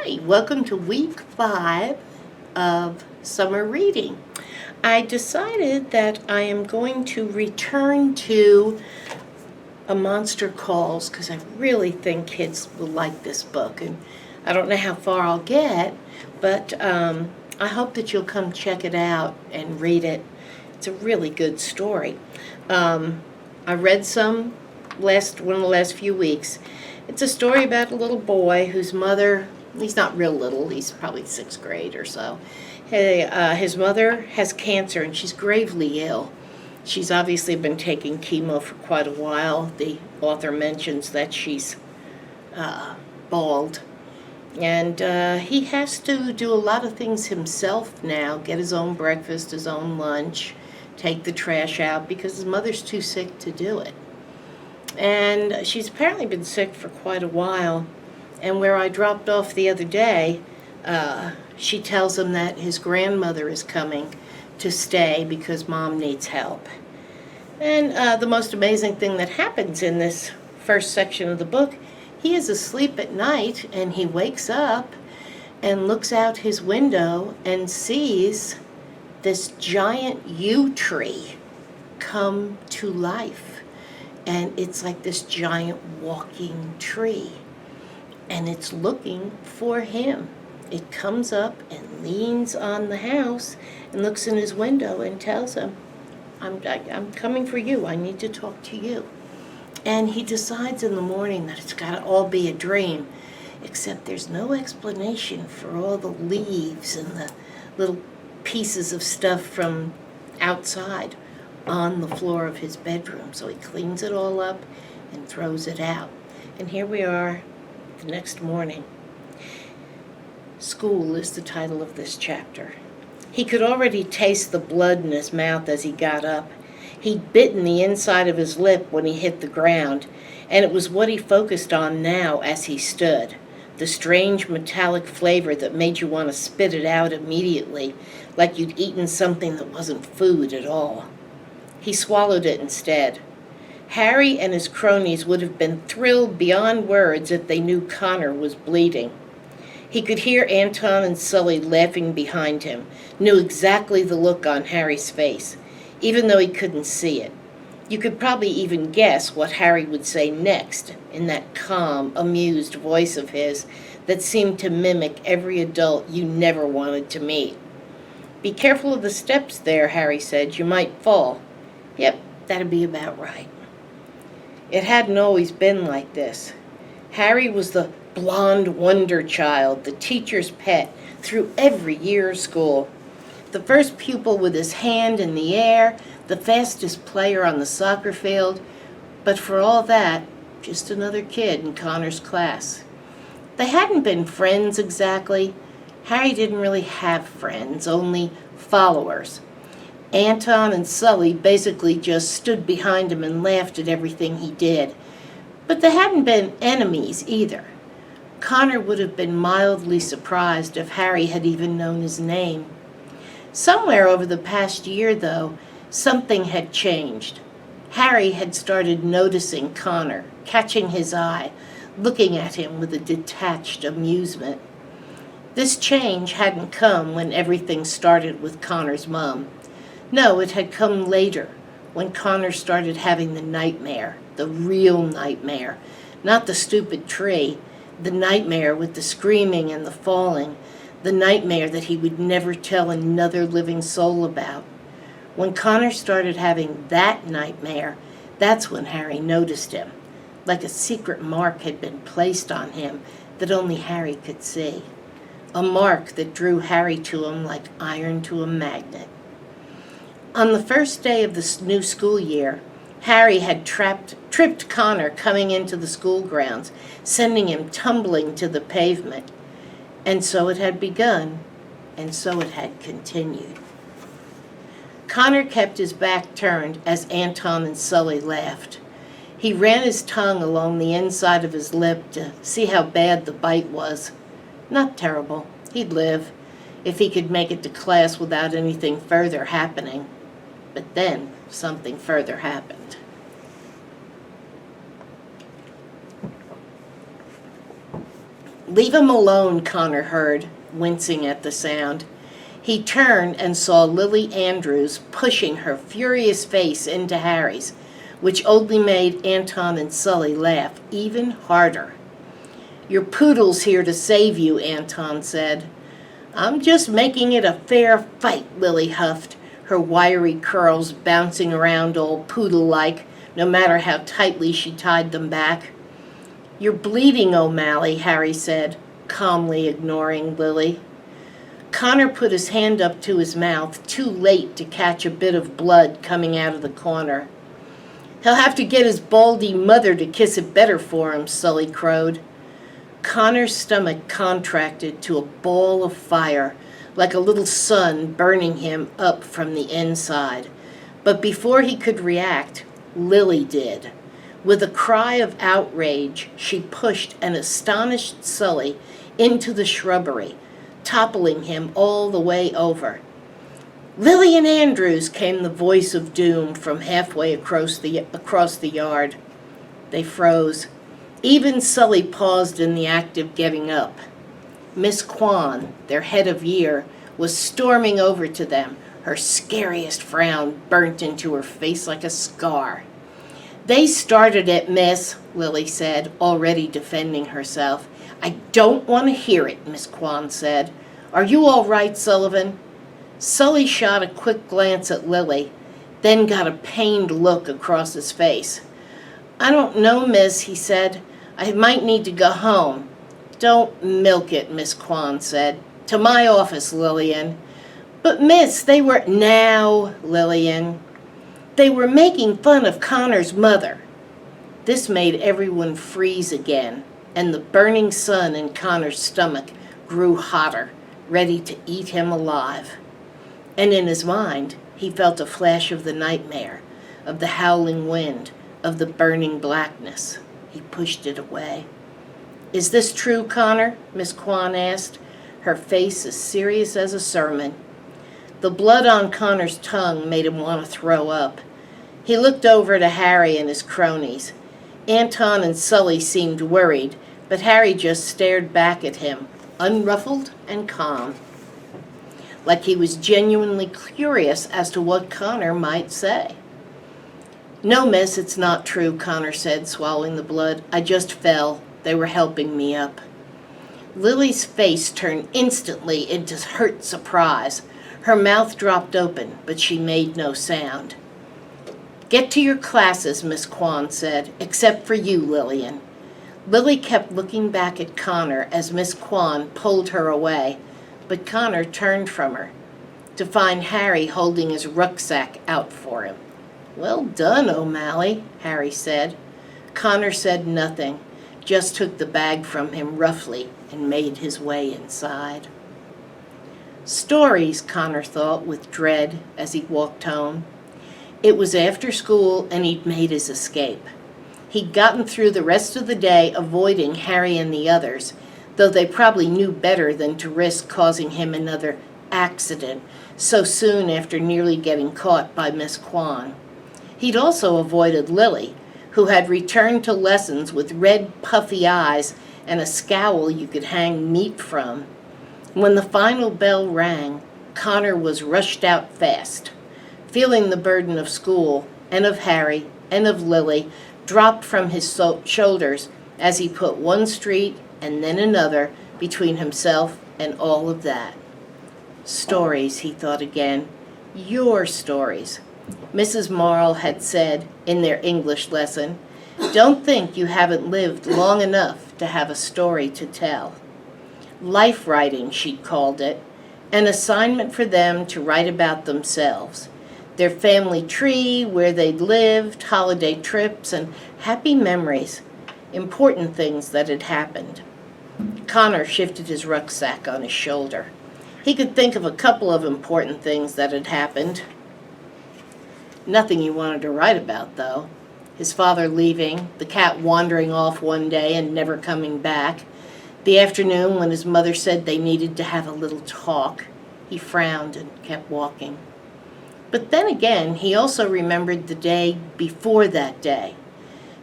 Hi, welcome to week 5 of summer reading. I decided that I am going to return to A Monster Calls because I really think kids will like this book. And I don't know how far I'll get, but I hope that you'll come check it out and read it. It's a really good story. I read some one of the last few weeks. It's a story about a little boy whose mother, he's not real little, he's probably 6th grade or so. His mother has cancer and she's gravely ill. She's obviously been taking chemo for quite a while. The author mentions that she's bald. And he has to do a lot of things himself now, get his own breakfast, his own lunch, take the trash out because his mother's too sick to do it. And she's apparently been sick for quite a while. And where I dropped off the other day, she tells him that his grandmother is coming to stay because Mom needs help. And the most amazing thing that happens in this first section of the book, he is asleep at night and he wakes up and looks out his window and sees this giant yew tree come to life. And it's like this giant walking tree. And it's looking for him. It comes up and leans on the house and looks in his window and tells him, I'm coming for you. I need to talk to you. And he decides in the morning that it's got to all be a dream, except there's no explanation for all the leaves and the little pieces of stuff from outside on the floor of his bedroom. So he cleans it all up and throws it out. And here we are the next morning. School is the title of this chapter. He could already taste the blood in his mouth as he got up. He'd bitten the inside of his lip when he hit the ground, and it was what he focused on now as he stood. The strange metallic flavor that made you want to spit it out immediately, like you'd eaten something that wasn't food at all. He swallowed it instead. Harry and his cronies would have been thrilled beyond words if they knew Connor was bleeding. He could hear Anton and Sully laughing behind him, knew exactly the look on Harry's face, even though he couldn't see it. You could probably even guess what Harry would say next in that calm, amused voice of his that seemed to mimic every adult you never wanted to meet. "Be careful of the steps there," Harry said. "You might fall." Yep, that'd be about right. It hadn't always been like this. Harry was the blonde wonder child, the teacher's pet, through every year of school. The first pupil with his hand in the air, the fastest player on the soccer field, but for all that, just another kid in Connor's class. They hadn't been friends exactly. Harry didn't really have friends, only followers. Anton and Sully basically just stood behind him and laughed at everything he did. But they hadn't been enemies either. Connor would have been mildly surprised if Harry had even known his name. Somewhere over the past year, though, something had changed. Harry had started noticing Connor, catching his eye, looking at him with a detached amusement. This change hadn't come when everything started with Connor's mom. No, it had come later, when Connor started having the nightmare, the real nightmare, not the stupid tree, the nightmare with the screaming and the falling, the nightmare that he would never tell another living soul about. When Connor started having that nightmare, that's when Harry noticed him, like a secret mark had been placed on him that only Harry could see. A mark that drew Harry to him like iron to a magnet. On the first day of the new school year, Harry had tripped Connor coming into the school grounds, sending him tumbling to the pavement. And so it had begun, and so it had continued. Connor kept his back turned as Anton and Sully laughed. He ran his tongue along the inside of his lip to see how bad the bite was. Not terrible. He'd live, if he could make it to class without anything further happening. But then something further happened. "Leave him alone," Connor heard, wincing at the sound. He turned and saw Lily Andrews pushing her furious face into Harry's, which only made Anton and Sully laugh even harder. "Your poodle's here to save you," Anton said. "I'm just making it a fair fight," Lily huffed, her wiry curls bouncing around all poodle-like, no matter how tightly she tied them back. "You're bleeding, O'Malley," Harry said, calmly ignoring Lily. Connor put his hand up to his mouth, too late to catch a bit of blood coming out of the corner. "He'll have to get his baldy mother to kiss it better for him," Sully crowed. Connor's stomach contracted to a ball of fire, like a little sun burning him up from the inside. But before he could react, Lily did. With a cry of outrage, she pushed an astonished Sully into the shrubbery, toppling him all the way over. "Lillian Andrews," came the voice of doom from halfway across the yard. They froze. Even Sully paused in the act of getting up. Miss Kwan, their head of year, was storming over to them, her scariest frown burnt into her face like a scar. "They started it, miss," Lily said, already defending herself. "I don't want to hear it," Miss Kwan said. "Are you all right, Sullivan?" Sully shot a quick glance at Lily, then got a pained look across his face. "I don't know, miss," he said. "I might need to go home." "Don't milk it," Miss Kwan said. "To my office, Lillian." "But, miss, they were—" "Now, Lillian. They were making fun of Connor's mother." This made everyone freeze again, and the burning sun in Connor's stomach grew hotter, ready to eat him alive. And in his mind, he felt a flash of the nightmare, of the howling wind, of the burning blackness. He pushed it away. "Is this true, Connor?" Miss Kwan asked, her face as serious as a sermon. The blood on Connor's tongue made him want to throw up. He looked over to Harry and his cronies. Anton and Sully seemed worried, but Harry just stared back at him, unruffled and calm, like he was genuinely curious as to what Connor might say. "No, miss, it's not true," Connor said, swallowing the blood. "I just fell. They were helping me up." Lily's face turned instantly into hurt surprise. Her mouth dropped open, but she made no sound. "Get to your classes," Miss Kwan said, "except for you, Lillian." Lily kept looking back at Connor as Miss Kwan pulled her away, but Connor turned from her, to find Harry holding his rucksack out for him. "Well done, O'Malley," Harry said. Connor said nothing, just took the bag from him roughly and made his way inside. Stories, Connor thought with dread as he walked home. It was after school and he'd made his escape. He'd gotten through the rest of the day avoiding Harry and the others, though they probably knew better than to risk causing him another accident so soon after nearly getting caught by Miss Kwan. He'd also avoided Lily, who had returned to lessons with red, puffy eyes and a scowl you could hang meat from. When the final bell rang, Connor was rushed out fast, feeling the burden of school and of Harry and of Lily drop from his shoulders as he put one street and then another between himself and all of that. Stories, he thought again. Your stories. Mrs. Marle had said in their English lesson, "Don't think you haven't lived long enough to have a story to tell." Life writing, she'd called it, an assignment for them to write about themselves, their family tree, where they'd lived, holiday trips, and happy memories, important things that had happened. Connor shifted his rucksack on his shoulder. He could think of a couple of important things that had happened. Nothing he wanted to write about, though. His father leaving, the cat wandering off one day and never coming back, the afternoon when his mother said they needed to have a little talk. He frowned and kept walking. But then again, he also remembered the day before that day.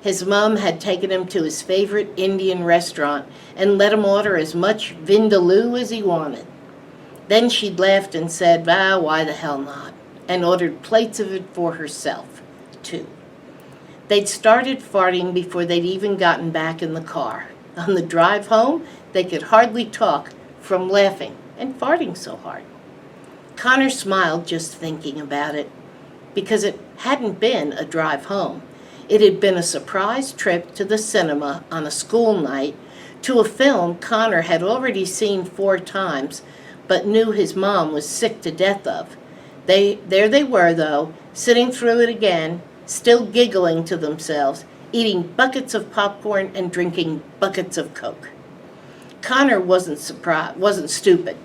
His mom had taken him to his favorite Indian restaurant and let him order as much vindaloo as he wanted. Then she'd laughed and said, why the hell not? And ordered plates of it for herself, too. They'd started farting before they'd even gotten back in the car. On the drive home, they could hardly talk from laughing and farting so hard. Connor smiled just thinking about it, because it hadn't been a drive home. It had been a surprise trip to the cinema on a school night to a film Connor had already seen 4 times, but knew his mom was sick to death of. There they were, though, sitting through it again, still giggling to themselves, eating buckets of popcorn and drinking buckets of Coke. Connor wasn't stupid.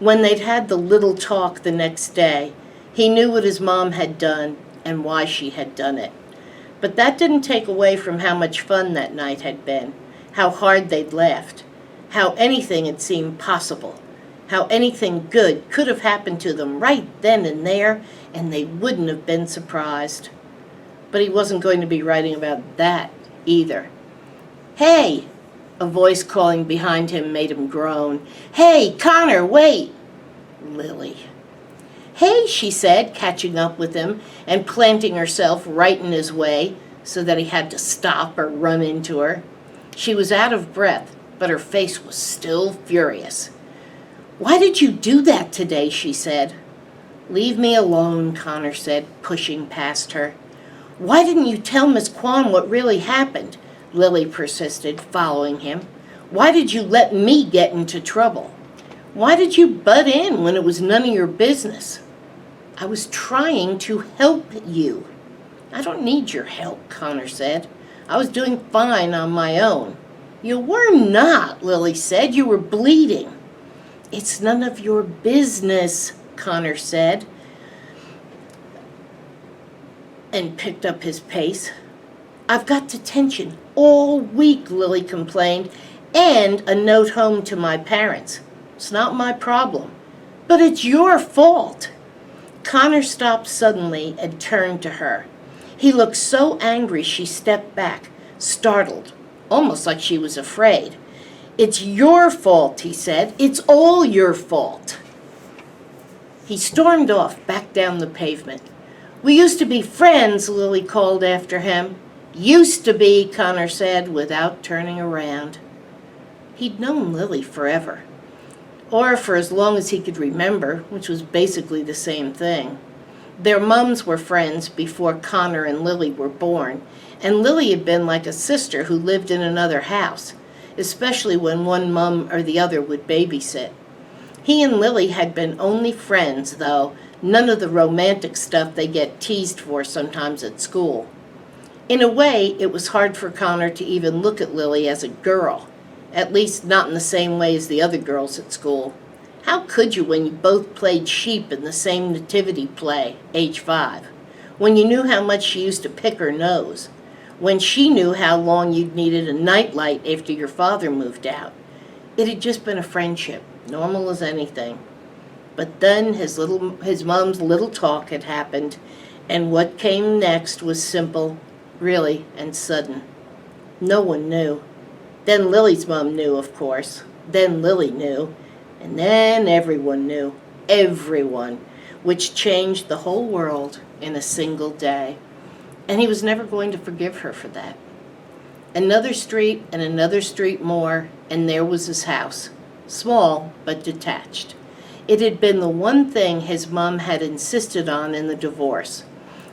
When they'd had the little talk the next day, he knew what his mom had done and why she had done it. But that didn't take away from how much fun that night had been, how hard they'd laughed, how anything had seemed possible, how anything good could have happened to them right then and there, and they wouldn't have been surprised. But he wasn't going to be writing about that either. "Hey!" A voice calling behind him made him groan. "Hey, Connor, wait!" Lily. "Hey," she said, catching up with him and planting herself right in his way so that he had to stop or run into her. She was out of breath, but her face was still furious. "Why did you do that today?" she said. "Leave me alone," Connor said, pushing past her. "Why didn't you tell Miss Kwan what really happened?" Lily persisted, following him. "Why did you let me get into trouble? Why did you butt in when it was none of your business?" "I was trying to help you." "I don't need your help," Connor said. "I was doing fine on my own." "You were not," Lily said. "You were bleeding." "It's none of your business," Connor said, and picked up his pace. "I've got detention all week," Lily complained, "and a note home to my parents. It's not my problem." "But it's your fault." Connor stopped suddenly and turned to her. He looked so angry she stepped back, startled, almost like she was afraid. "It's your fault," he said. "It's all your fault." He stormed off back down the pavement. "We used to be friends," Lily called after him. "Used to be," Connor said without turning around. He'd known Lily forever, or for as long as he could remember, which was basically the same thing. Their mums were friends before Connor and Lily were born, and Lily had been like a sister who lived in another house, especially when one mum or the other would babysit. He and Lily had been only friends, though, none of the romantic stuff they get teased for sometimes at school. In a way, it was hard for Connor to even look at Lily as a girl, at least not in the same way as the other girls at school. How could you when you both played sheep in the same nativity play, age 5? When you knew how much she used to pick her nose? When she knew how long you'd needed a nightlight after your father moved out? It had just been a friendship, normal as anything. But then his mom's little talk had happened, and what came next was simple, really, and sudden. No one knew. Then Lily's mom knew, of course. Then Lily knew. And then everyone knew. Everyone. Which changed the whole world in a single day. And he was never going to forgive her for that. Another street and another street more, and there was his house. Small, but detached. It had been the one thing his mom had insisted on in the divorce.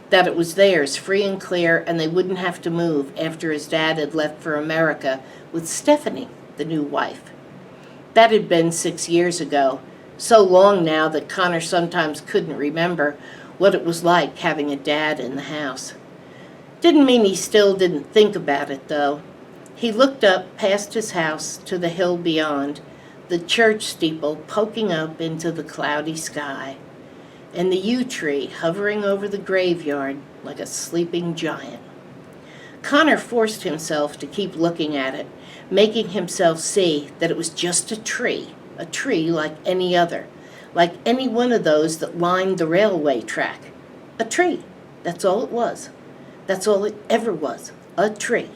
That it was theirs, free and clear, and they wouldn't have to move after his dad had left for America with Stephanie, the new wife. That had been 6 years ago, so long now that Connor sometimes couldn't remember what it was like having a dad in the house. Didn't mean he still didn't think about it, though. He looked up past his house to the hill beyond, the church steeple poking up into the cloudy sky, and the yew tree hovering over the graveyard like a sleeping giant. Connor forced himself to keep looking at it, making himself see that it was just a tree like any other, like any one of those that lined the railway track. A tree, that's all it was. That's all it ever was, a tree.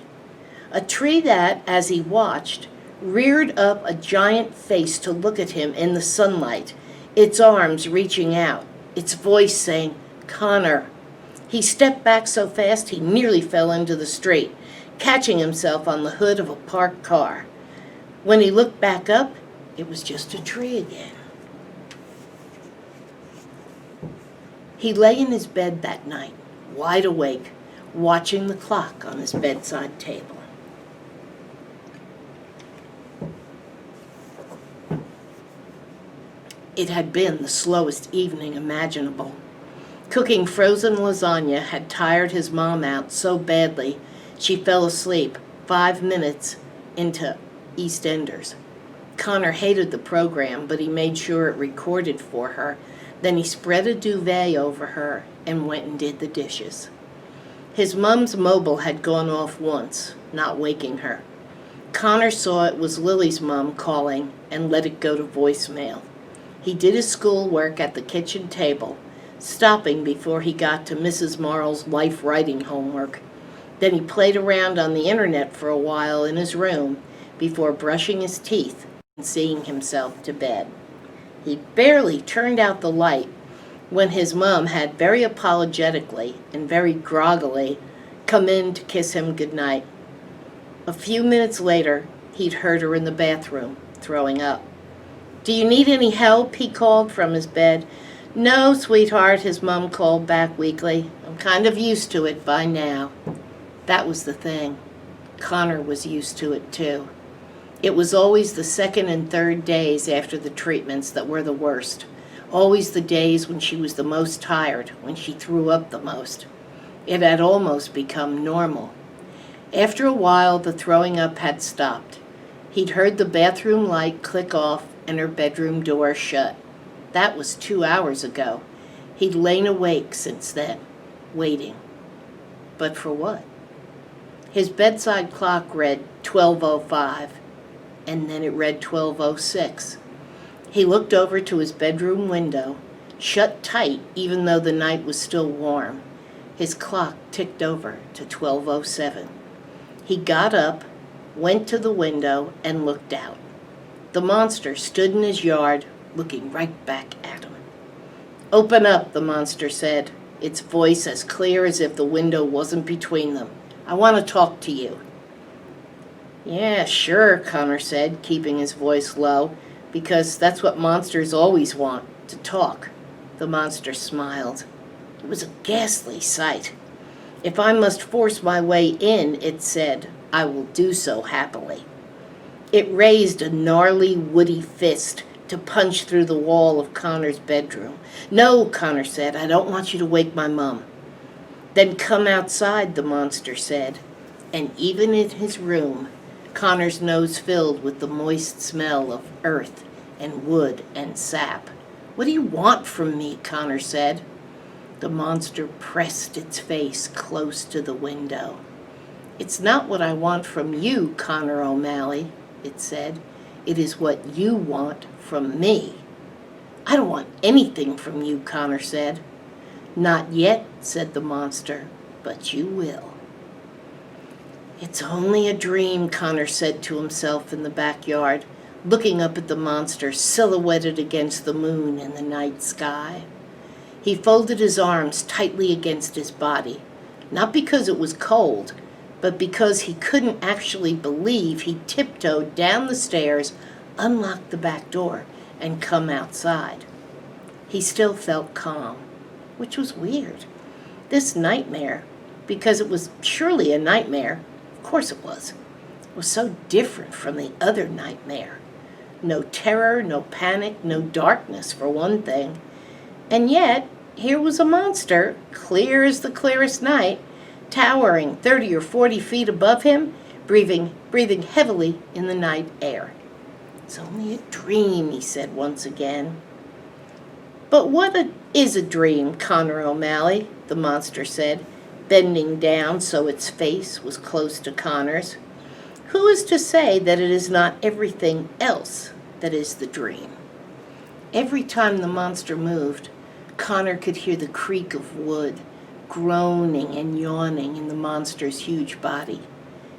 A tree that, as he watched, reared up a giant face to look at him in the sunlight, its arms reaching out, its voice saying, "Connor." He stepped back so fast he nearly fell into the street, catching himself on the hood of a parked car. When he looked back up, it was just a tree again. He lay in his bed that night, wide awake, watching the clock on his bedside table. It had been the slowest evening imaginable. Cooking frozen lasagna had tired his mom out so badly she fell asleep 5 minutes into EastEnders. Connor hated the program, but he made sure it recorded for her. Then he spread a duvet over her and went and did the dishes. His mom's mobile had gone off once, not waking her. Connor saw it was Lily's mom calling and let it go to voicemail. He did his schoolwork at the kitchen table, stopping before he got to Mrs. Marl's life writing homework. Then he played around on the internet for a while in his room before brushing his teeth and seeing himself to bed. He barely turned out the light when his mom had very apologetically and very groggily come in to kiss him goodnight. A few minutes later, he'd heard her in the bathroom, throwing up. "Do you need any help?" he called from his bed. "No, sweetheart," his mom called back weakly. "I'm kind of used to it by now." That was the thing. Connor was used to it too. It was always the second and third days after the treatments that were the worst. Always the days when she was the most tired, when she threw up the most. It had almost become normal. After a while, the throwing up had stopped. He'd heard the bathroom light click off and her bedroom door shut. That was 2 hours ago. He'd lain awake since then, waiting. But for what? His bedside clock read 12:05, and then it read 12:06. He looked over to his bedroom window, shut tight even though the night was still warm. His clock ticked over to 12:07. He got up, went to the window, and looked out. The monster stood in his yard, looking right back at him. "Open up," the monster said, its voice as clear as if the window wasn't between them. "I want to talk to you." "Yeah, sure," Connor said, keeping his voice low, because that's what monsters always want, to talk. The monster smiled. It was a ghastly sight. "If I must force my way in," it said, "I will do so happily." It raised a gnarly, woody fist to punch through the wall of Connor's bedroom. "No," Connor said, "I don't want you to wake my mom." "Then come outside," the monster said. And even in his room, Connor's nose filled with the moist smell of earth and wood and sap. "What do you want from me?" Connor said. The monster pressed its face close to the window. "It's not what I want from you, Connor O'Malley," it said. "It is what you want from me." "I don't want anything from you," Connor said. "Not yet," said the monster, "but you will." "It's only a dream," Connor said to himself in the backyard, looking up at the monster silhouetted against the moon in the night sky. He folded his arms tightly against his body, not because it was cold, but because he couldn't actually believe he'd tiptoed down the stairs, unlocked the back door, and come outside. He still felt calm, which was weird. This nightmare, because it was surely a nightmare, of course it was so different from the other nightmare. No terror, no panic, no darkness, for one thing. And yet, here was a monster, clear as the clearest night, towering 30 or 40 feet above him, breathing heavily in the night air. "It's only a dream," he said once again. "But what is a dream, Connor O'Malley?" the monster said, bending down so its face was close to Connor's. "Who is to say that it is not everything else that is the dream?" Every time the monster moved, Connor could hear the creak of wood, groaning and yawning in the monster's huge body.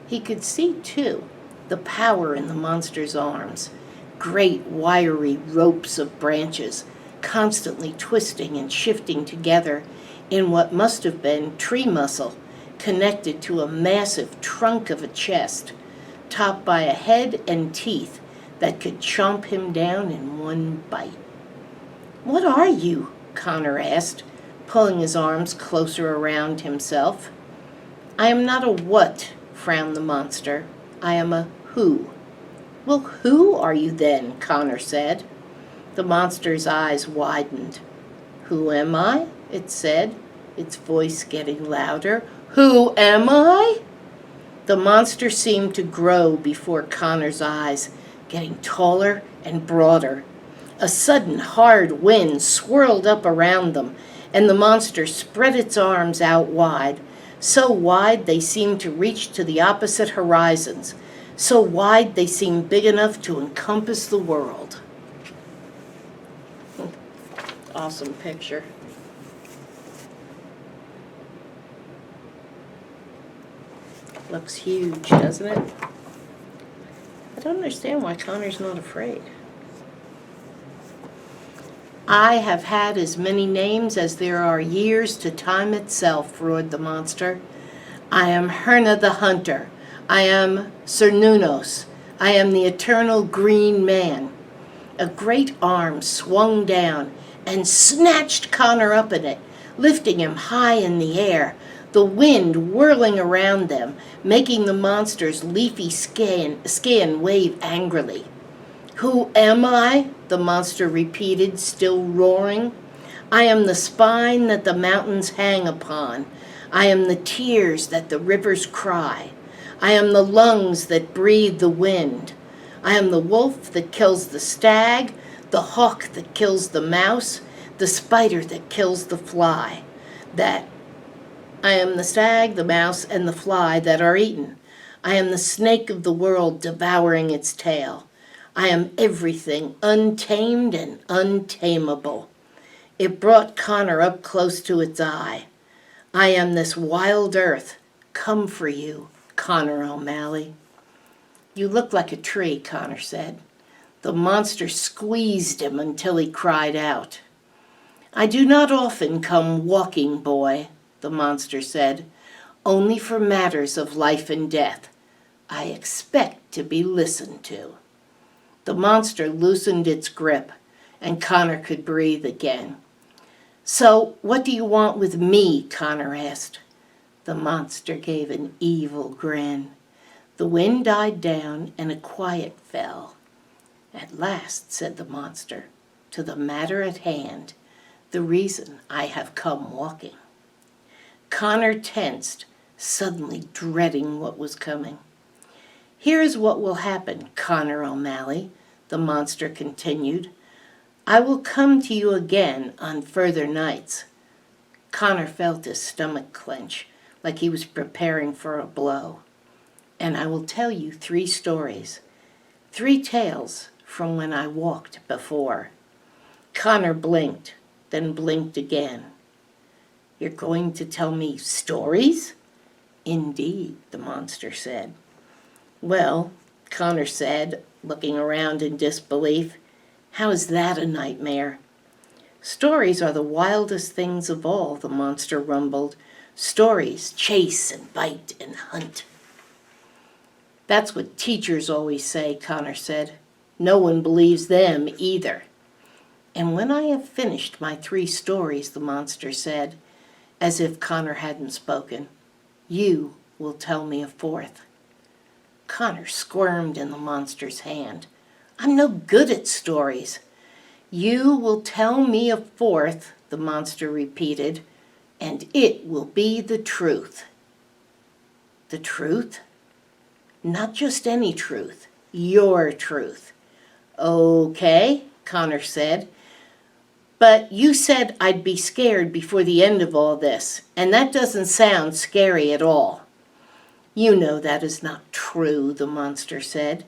He could see, too, the power in the monster's arms, great wiry ropes of branches, constantly twisting and shifting together in what must have been tree muscle, connected to a massive trunk of a chest, topped by a head and teeth that could chomp him down in one bite. "What are you?" Connor asked, pulling his arms closer around himself. "I am not a what," frowned the monster. "I am a who." "Well, who are you then?" Connor said. The monster's eyes widened. "Who am I?" it said, its voice getting louder. "Who am I?" The monster seemed to grow before Connor's eyes, getting taller and broader. A sudden hard wind swirled up around them, and the monster spread its arms out wide, so wide they seemed to reach to the opposite horizons, so wide they seemed big enough to encompass the world. Awesome picture. Looks huge, doesn't it? I don't understand why Connor's not afraid. "I have had as many names as there are years to time itself," roared the monster. "I am Herna the Hunter. I am Cernunnos. I am the eternal green man." A great arm swung down and snatched Connor up in it, lifting him high in the air, the wind whirling around them, making the monster's leafy skin wave angrily. "Who am I?" the monster repeated, still roaring. "I am the spine that the mountains hang upon. I am the tears that the rivers cry. I am the lungs that breathe the wind. I am the wolf that kills the stag, the hawk that kills the mouse, the spider that kills the fly. I am the stag, the mouse, and the fly that are eaten. I am the snake of the world devouring its tail. I am everything untamed and untamable." It brought Connor up close to its eye. "I am this wild earth, come for you, Connor O'Malley." "You look like a tree," Connor said. The monster squeezed him until he cried out. "I do not often come walking, boy," the monster said, "only for matters of life and death. I expect to be listened to." The monster loosened its grip, and Connor could breathe again. "So, what do you want with me?" Connor asked. The monster gave an evil grin. The wind died down and a quiet fell. "At last," said the monster, "to the matter at hand, the reason I have come walking." Connor tensed, suddenly dreading what was coming. "Here's what will happen, Connor O'Malley," the monster continued. "I will come to you again on further nights." Connor felt his stomach clench, like he was preparing for a blow. "And I will tell you 3 stories, 3 tales from when I walked before." Connor blinked, then blinked again. "You're going to tell me stories?" "Indeed," the monster said. "Well," Connor said, looking around in disbelief, "how is that a nightmare?" "Stories are the wildest things of all," the monster rumbled. "Stories chase and bite and hunt." "That's what teachers always say," Connor said. "No one believes them either." "And when I have finished my 3 stories," the monster said, as if Connor hadn't spoken, "you will tell me a 4th. Connor squirmed in the monster's hand. "I'm no good at stories." "You will tell me a 4th, the monster repeated, "and it will be the truth." "The truth?" "Not just any truth, your truth." "Okay," Connor said. "But you said I'd be scared before the end of all this, and that doesn't sound scary at all." "You know that is not true," the monster said.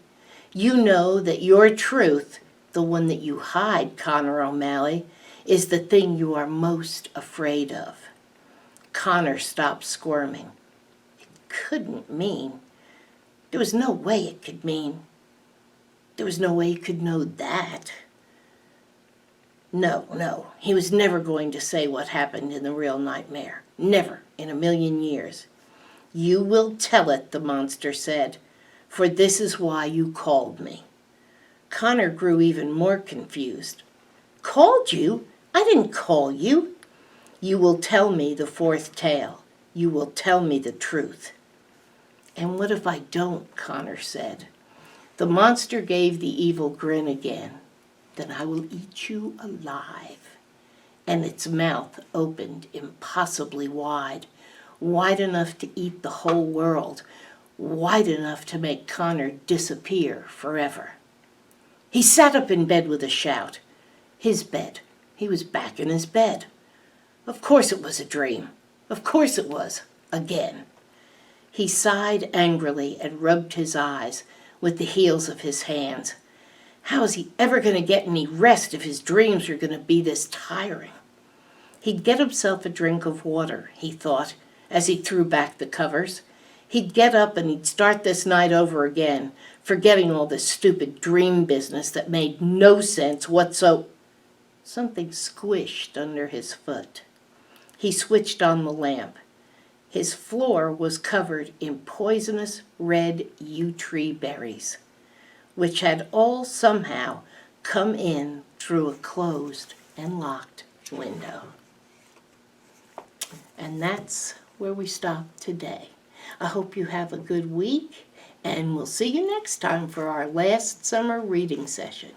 "You know that your truth, the one that you hide, Connor O'Malley, is the thing you are most afraid of." Connor stopped squirming. It couldn't mean. There was no way it could mean. There was no way he could know that. No, he was never going to say what happened in the real nightmare. Never in a million years. You will tell it, the monster said, for this is why you called me. Connor grew even more confused. Called you? I didn't call you. You will tell me the fourth tale. You will tell me the truth. And what if I don't? Connor said. The monster gave the evil grin again. Then I will eat you alive. And its mouth opened impossibly wide, wide enough to eat the whole world, wide enough to make Connor disappear forever. He sat up in bed with a shout. His bed. He was back in his bed. Of course it was a dream. Of course it was. Again. He sighed angrily and rubbed his eyes with the heels of his hands. How is he ever going to get any rest if his dreams are going to be this tiring? He'd get himself a drink of water, he thought, as he threw back the covers. He'd get up and he'd start this night over again, forgetting all this stupid dream business that made no sense whatsoever. Something squished under his foot. He switched on the lamp. His floor was covered in poisonous red yew tree berries, which had all somehow come in through a closed and locked window. And that's where we stop today. I hope you have a good week, and we'll see you next time for our last summer reading session.